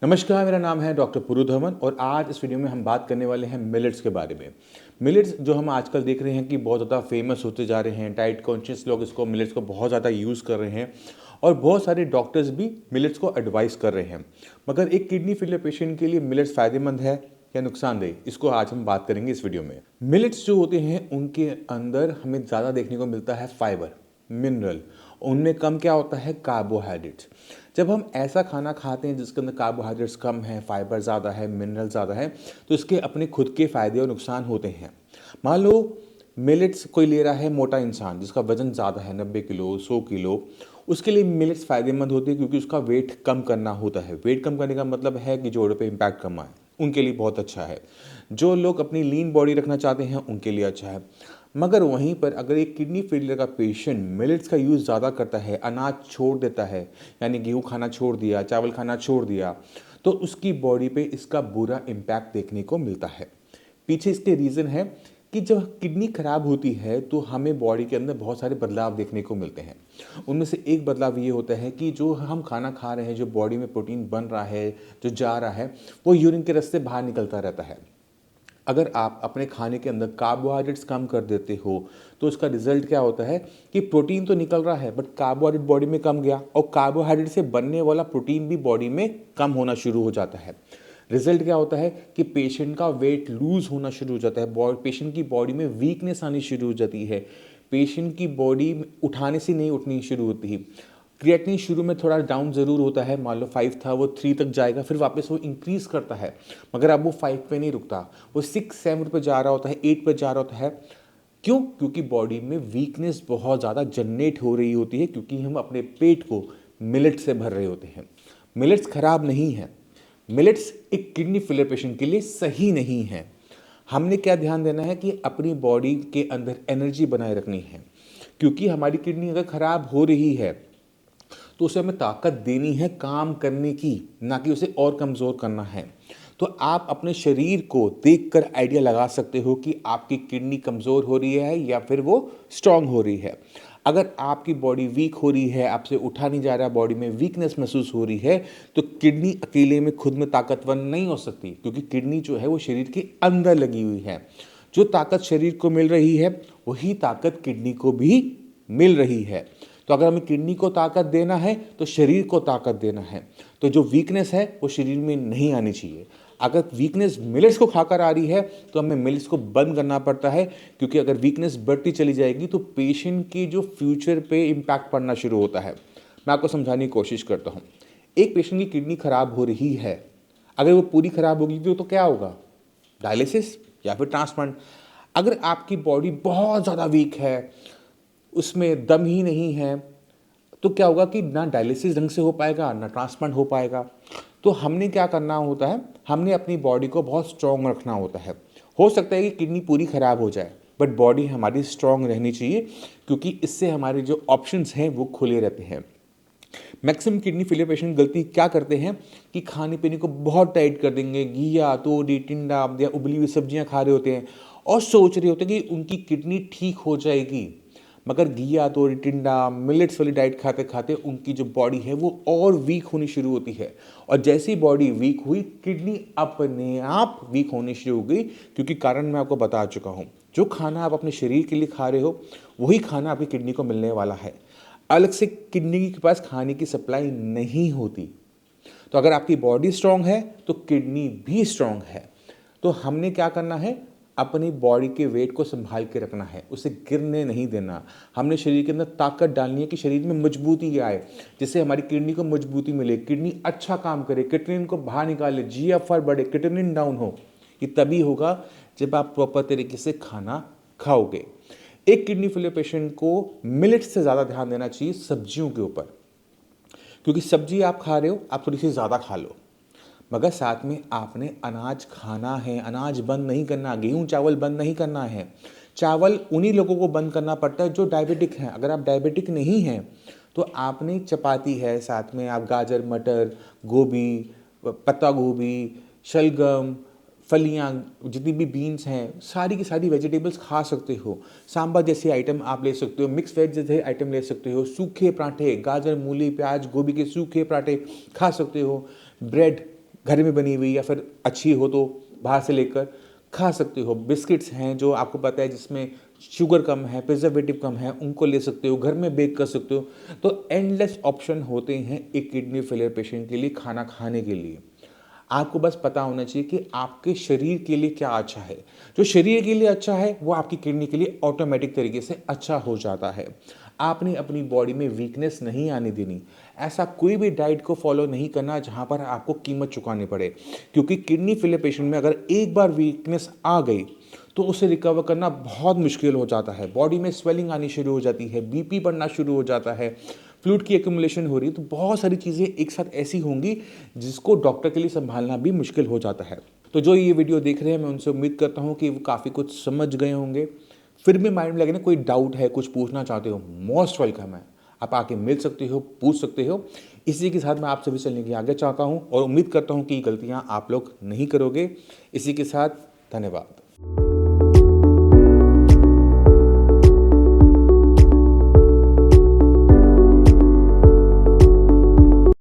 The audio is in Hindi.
नमस्कार, मेरा नाम है डॉक्टर पुरुधवन और आज इस वीडियो में हम बात करने वाले हैं मिलेट्स के बारे में। मिलेट्स जो हम आजकल देख रहे हैं कि बहुत ज़्यादा फेमस होते जा रहे हैं, डाइट कॉन्शियस लोग इसको मिलेट्स को बहुत ज़्यादा यूज़ कर रहे हैं और बहुत सारे डॉक्टर्स भी मिलेट्स को एडवाइस कर रहे हैं। मगर एक किडनी फेलियर पेशेंट के लिए मिलेट्स फ़ायदेमंद है या नुकसानदेह, इसको आज हम बात करेंगे इस वीडियो में। मिलेट्स जो होते हैं उनके अंदर हमें ज़्यादा देखने को मिलता है फाइबर, मिनरल, उनमें कम क्या होता है, कार्बोहाइड्रेट्स। जब हम ऐसा खाना खाते हैं जिसके अंदर कार्बोहाइड्रेट्स कम है, फाइबर ज़्यादा है, मिनरल ज़्यादा है, तो इसके अपने खुद के फ़ायदे और नुकसान होते हैं। मान लो मिलेट्स कोई ले रहा है, मोटा इंसान जिसका वजन ज़्यादा है, 90 किलो, 100 किलो, उसके लिए मिलेट्स फ़ायदेमंद होते हैं क्योंकि उसका वेट कम करना होता है। वेट कम करने का मतलब है कि जोड़ों पे इम्पैक्ट कम आए, उनके लिए बहुत अच्छा है। जो लोग अपनी लीन बॉडी रखना चाहते हैं उनके लिए अच्छा है। मगर वहीं पर अगर एक किडनी फेलियर का पेशेंट मिलेट्स का यूज़ ज़्यादा करता है, अनाज छोड़ देता है, यानी गेहूँ खाना छोड़ दिया, चावल खाना छोड़ दिया, तो उसकी बॉडी पे इसका बुरा इम्पैक्ट देखने को मिलता है। पीछे इसके रीज़न है कि जब किडनी खराब होती है तो हमें बॉडी के अंदर बहुत सारे बदलाव देखने को मिलते हैं। उनमें से एक बदलाव ये होता है कि जो हम खाना खा रहे हैं, जो बॉडी में प्रोटीन बन रहा है, जो जा रहा है, वो यूरिन के रास्ते बाहर निकलता रहता है। अगर आप अपने खाने के अंदर कार्बोहाइड्रेट्स कम कर देते हो तो उसका रिजल्ट क्या होता है कि प्रोटीन तो निकल रहा है बट कार्बोहाइड्रेट बॉडी में कम गया और कार्बोहाइड्रेट से बनने वाला प्रोटीन भी बॉडी में कम होना शुरू हो जाता है। रिजल्ट क्या होता है कि पेशेंट का वेट लूज होना शुरू हो जाता है, पेशेंट की बॉडी में वीकनेस आनी शुरू हो जाती है, पेशेंट की बॉडी उठाने से नहीं उठनी शुरू होती है। क्रिएटिनिन शुरू में थोड़ा डाउन ज़रूर होता है, मान लो 5 था वो 3 तक जाएगा, फिर वापस वो इंक्रीज़ करता है, मगर अब वो 5 पे नहीं रुकता, वो 6-7 पे जा रहा होता है, 8 पे जा रहा होता है। क्यों? क्योंकि बॉडी में वीकनेस बहुत ज़्यादा जनरेट हो रही होती है, क्योंकि हम अपने पेट को मिलेट से भर रहे होते हैं। मिलेट्स खराब नहीं है, मिलेट्स एक किडनी फेलियर पेशेंट के लिए सही नहीं है। हमने क्या ध्यान देना है कि अपनी बॉडी के अंदर एनर्जी बनाए रखनी है, क्योंकि हमारी किडनी अगर ख़राब हो रही है तो उसे हमें ताकत देनी है काम करने की, ना कि उसे और कमज़ोर करना है। तो आप अपने शरीर को देखकर आइडिया लगा सकते हो कि आपकी किडनी कमज़ोर हो रही है या फिर वो स्ट्रांग हो रही है। अगर आपकी बॉडी वीक हो रही है, आपसे उठा नहीं जा रहा, बॉडी में वीकनेस महसूस हो रही है, तो किडनी अकेले में खुद में ताकतवर नहीं हो सकती, क्योंकि किडनी जो है वो शरीर के अंदर लगी हुई है। जो ताकत शरीर को मिल रही है वही ताकत किडनी को भी मिल रही है। तो अगर हमें किडनी को ताकत देना है तो शरीर को ताकत देना है, तो जो वीकनेस है वो शरीर में नहीं आनी चाहिए। अगर वीकनेस मिलेट्स को खाकर आ रही है तो हमें मिलेट्स को बंद करना पड़ता है, क्योंकि अगर वीकनेस बढ़ती चली जाएगी तो पेशेंट के जो फ्यूचर पे इम्पैक्ट पड़ना शुरू होता है। मैं आपको समझाने की कोशिश करता हूँ। एक पेशेंट की किडनी खराब हो रही है, अगर वो पूरी खराब होगी तो क्या होगा, डायलिसिस या फिर ट्रांसप्लांट। अगर आपकी बॉडी बहुत ज़्यादा वीक है, उसमें दम ही नहीं है, तो क्या होगा कि ना डायलिसिस ढंग से हो पाएगा ना ट्रांसप्लांट हो पाएगा। तो हमने क्या करना होता है, हमने अपनी बॉडी को बहुत स्ट्रॉन्ग रखना होता है। हो सकता है कि किडनी पूरी ख़राब हो जाए बट बॉडी हमारी स्ट्रॉन्ग रहनी चाहिए, क्योंकि इससे हमारे जो ऑप्शंस हैं वो खुले रहते हैं। मैक्सिमम किडनी फेलियर पेशेंट गलती क्या करते हैं कि खाने पीने को बहुत टाइट कर देंगे, घिया, तोरी, टिंडा या उबली हुई सब्जियां खा रहे होते हैं और सोच रहे होते हैं कि उनकी किडनी ठीक हो जाएगी। मगर घिया, तोरी, टिंडा, मिलेट्स वाली डाइट खाते खाते उनकी जो बॉडी है वो और वीक होनी शुरू होती है, और जैसे ही बॉडी वीक हुई किडनी अपने आप वीक होनी शुरू हो गई, क्योंकि कारण मैं आपको बता चुका हूँ। जो खाना आप अपने शरीर के लिए खा रहे हो वही खाना आपकी किडनी को मिलने वाला है। अलग से किडनी के पास खाने की सप्लाई नहीं होती। तो अगर आपकी बॉडी स्ट्रांग है तो किडनी भी स्ट्रांग है। तो हमने क्या करना है, अपनी बॉडी के वेट को संभाल के रखना है, उसे गिरने नहीं देना। हमने शरीर के अंदर ताकत डालनी है कि शरीर में मजबूती आए, जिससे हमारी किडनी को मजबूती मिले, किडनी अच्छा काम करे, किडनी को बाहर निकाले, जीएफआर बढ़े, किडनी डाउन हो। ये तभी होगा जब आप प्रॉपर तरीके से खाना खाओगे। एक किडनी फेलियर पेशेंट को मिलेट्स से ज़्यादा ध्यान देना चाहिए सब्जियों के ऊपर, क्योंकि सब्जी आप खा रहे हो, आप थोड़ी सी ज़्यादा खा लो, मगर साथ में आपने अनाज खाना है। अनाज बंद नहीं करना, गेहूं चावल बंद नहीं करना है। चावल उन्हीं लोगों को बंद करना पड़ता है जो डायबिटिक हैं। अगर आप डायबिटिक नहीं हैं तो आपने चपाती है, साथ में आप गाजर, मटर, गोभी, पत्ता गोभी, शलगम, फलियाँ, जितनी भी बीन्स हैं, सारी की सारी वेजिटेबल्स खा सकते हो। सांभर जैसे आइटम आप ले सकते हो, मिक्स वेज जैसे आइटम ले सकते हो, सूखे पराठे, गाजर, मूली, प्याज, गोभी के सूखे पराठे खा सकते हो, ब्रेड, घर में बनी हुई या फिर अच्छी हो तो बाहर से लेकर खा सकते हो। बिस्किट्स हैं जो आपको पता है जिसमें शुगर कम है, प्रिजर्वेटिव कम है, उनको ले सकते हो, घर में बेक कर सकते हो। तो एंडलेस ऑप्शन होते हैं एक किडनी फेलियर पेशेंट के लिए खाना खाने के लिए। आपको बस पता होना चाहिए कि आपके शरीर के लिए क्या अच्छा है। जो शरीर के लिए अच्छा है वो आपकी किडनी के लिए ऑटोमेटिक तरीके से अच्छा हो जाता है। आपने अपनी बॉडी में वीकनेस नहीं आने देनी। ऐसा कोई भी डाइट को फॉलो नहीं करना जहाँ पर आपको कीमत चुकानी पड़े, क्योंकि किडनी फेलियर पेशेंट में अगर एक बार वीकनेस आ गई तो उसे रिकवर करना बहुत मुश्किल हो जाता है। बॉडी में स्वेलिंग आनी शुरू हो जाती है, बीपी बढ़ना शुरू हो जाता है, फ्लूइड की एक्यूमुलेशन हो रही है। तो बहुत सारी चीज़ें एक साथ ऐसी होंगी जिसको डॉक्टर के लिए संभालना भी मुश्किल हो जाता है। तो जो ये वीडियो देख रहे हैं मैं उनसे उम्मीद करता हूँ कि वो काफ़ी कुछ समझ गए होंगे। फिर भी माइंड में लगे ना कोई डाउट है, कुछ पूछना चाहते हो, मोस्ट वेलकम है। आप आके मिल सकते हो, पूछ सकते हो। इसी के साथ मैं आप सभी चलने की आगे चाहता हूँ और उम्मीद करता हूँ कि गलतियाँ आप लोग नहीं करोगे। इसी के साथ धन्यवाद।